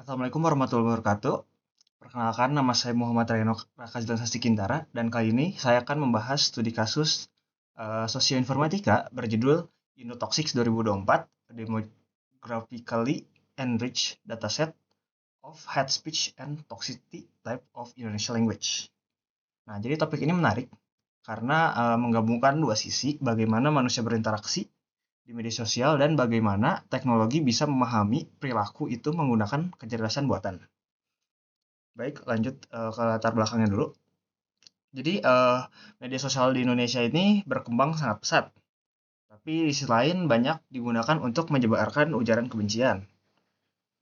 Assalamualaikum warahmatullahi wabarakatuh. Perkenalkan, nama saya Muhammad Reno Rakazlan Sastikintara, dan kali ini saya akan membahas studi kasus sosioinformatika berjudul Indotoxics 2024, Demographically Enriched Dataset of Hate Speech and Toxicity Type of Indonesian Language. Nah, jadi topik ini menarik karena menggabungkan dua sisi, bagaimana manusia berinteraksi di media sosial dan bagaimana teknologi bisa memahami perilaku itu menggunakan kecerdasan buatan. Baik, lanjut ke latar belakangnya dulu. Jadi media sosial di Indonesia ini berkembang sangat pesat, tapi di sisi lain banyak digunakan untuk menyebarkan ujaran kebencian.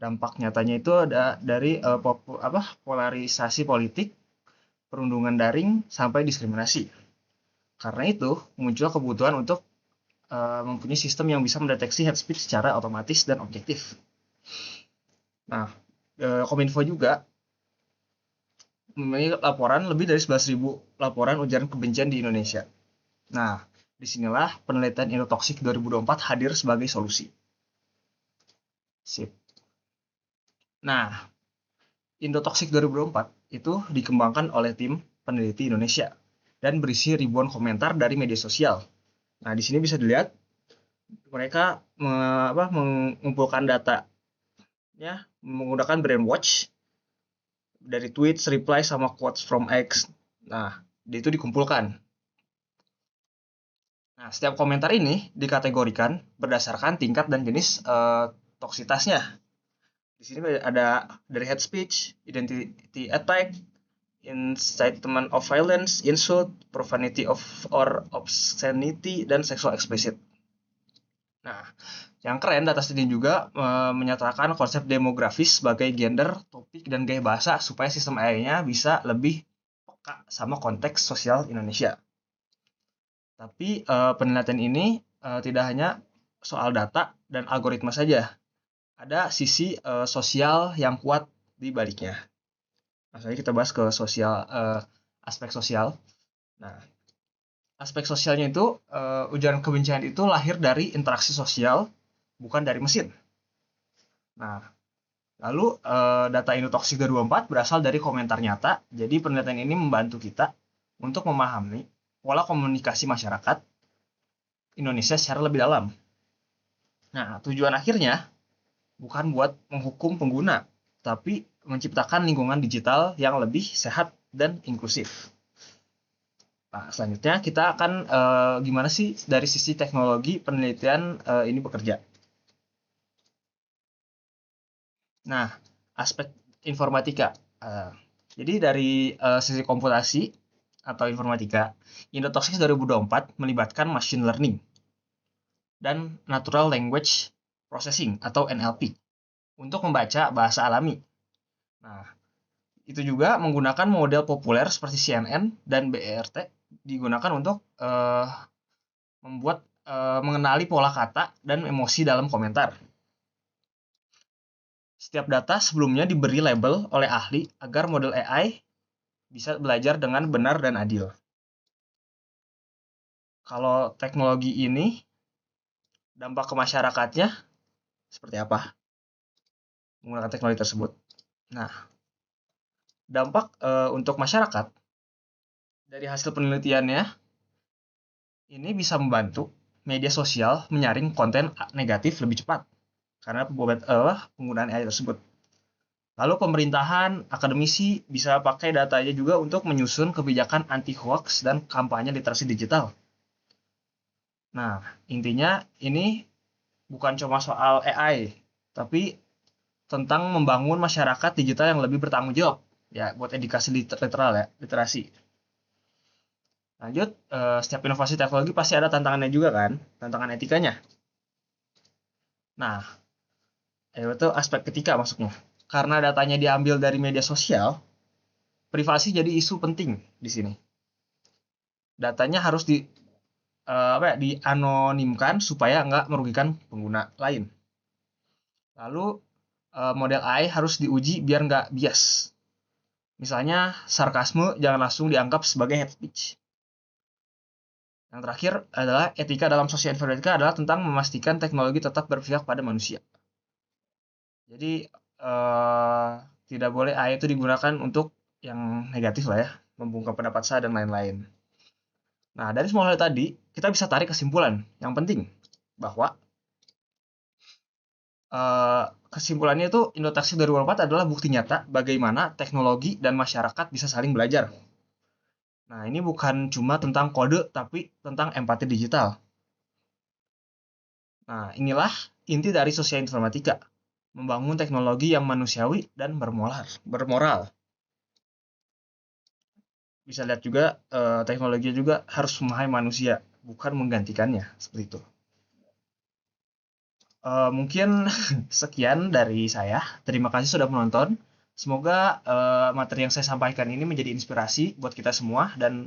Dampak nyatanya itu ada dari polarisasi politik, perundungan daring, sampai diskriminasi. Karena itu muncul kebutuhan untuk mempunyai sistem yang bisa mendeteksi hate speech secara otomatis dan objektif. Nah, Kominfo juga memiliki laporan lebih dari 11.000 laporan ujaran kebencian di Indonesia. Nah, disinilah penelitian Indotoxic 2024 hadir sebagai solusi. Sip. Nah, Indotoxic 2024 itu dikembangkan oleh tim peneliti Indonesia dan berisi ribuan komentar dari media sosial. Nah, di sini bisa dilihat mereka mengumpulkan data ya menggunakan Brainwatch dari tweets, reply, sama quotes from X. Nah, itu dikumpulkan. Nah, setiap komentar ini dikategorikan berdasarkan tingkat dan jenis toksitasnya. Di sini ada dari hate speech, identity attack, incitement of violence, insult, profanity or obscenity, dan sexual explicit. Nah, yang keren, data studi juga menyatakan konsep demografis sebagai gender, topik, dan gaya bahasa supaya sistem AI-nya bisa lebih peka sama konteks sosial Indonesia. Tapi penelitian ini tidak hanya soal data dan algoritma saja. Ada sisi sosial yang kuat di baliknya. Nah, kita bahas ke sosial, aspek sosial. Nah, aspek sosialnya itu ujaran kebencian itu lahir dari interaksi sosial, bukan dari mesin. Nah, lalu data Indotoxic 2024 berasal dari komentar nyata. Jadi penelitian ini membantu kita untuk memahami pola komunikasi masyarakat Indonesia secara lebih dalam. Nah, tujuan akhirnya bukan buat menghukum pengguna, tapi menciptakan lingkungan digital yang lebih sehat dan inklusif. Nah, selanjutnya kita akan gimana sih dari sisi teknologi penelitian ini bekerja. Nah, aspek informatika. Jadi dari sisi komputasi atau informatika, Indotoxic 2024 melibatkan machine learning dan natural language processing atau NLP untuk membaca bahasa alami. Nah, itu juga menggunakan model populer seperti CNN dan BERT digunakan untuk mengenali pola kata dan emosi dalam komentar. Setiap data sebelumnya diberi label oleh ahli agar model AI bisa belajar dengan benar dan adil. Kalau teknologi ini, dampak ke masyarakatnya seperti apa menggunakan teknologi tersebut? Nah, dampak untuk masyarakat dari hasil penelitiannya ini bisa membantu media sosial menyaring konten negatif lebih cepat karena penggunaan AI tersebut. Lalu pemerintahan, akademisi bisa pakai datanya juga untuk menyusun kebijakan anti hoax dan kampanye literasi digital. Nah, intinya ini bukan cuma soal AI, tapi tentang membangun masyarakat digital yang lebih bertanggung jawab ya buat edukasi literasi. Lanjut, setiap inovasi teknologi pasti ada tantangannya juga kan, tantangan etikanya. Nah, itu aspek etika masuknya. Karena datanya diambil dari media sosial, privasi jadi isu penting di sini. Datanya harus dianonimkan supaya nggak merugikan pengguna lain. Lalu model AI harus diuji biar nggak bias. Misalnya sarkasme jangan langsung dianggap sebagai hate speech. Yang terakhir adalah etika dalam sosial informatika adalah tentang memastikan teknologi tetap berpihak pada manusia. Jadi tidak boleh AI itu digunakan untuk yang negatif lah ya, membungkam pendapat saya dan lain-lain. Nah, dari semua hal tadi, kita bisa tarik kesimpulan yang penting bahwa kesimpulannya itu Indotaxi 2004 adalah bukti nyata bagaimana teknologi dan masyarakat bisa saling belajar. Nah, ini bukan cuma tentang kode, tapi tentang empati digital. Nah, inilah inti dari sosial informatika, membangun teknologi yang manusiawi dan bermoral. Bisa lihat juga teknologi juga harus memahami manusia, bukan menggantikannya, seperti itu. Mungkin sekian dari saya. Terima kasih sudah menonton. Semoga materi yang saya sampaikan ini menjadi inspirasi buat kita semua dan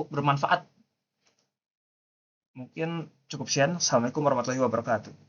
bermanfaat. Mungkin cukup sekian. Assalamualaikum warahmatullahi wabarakatuh.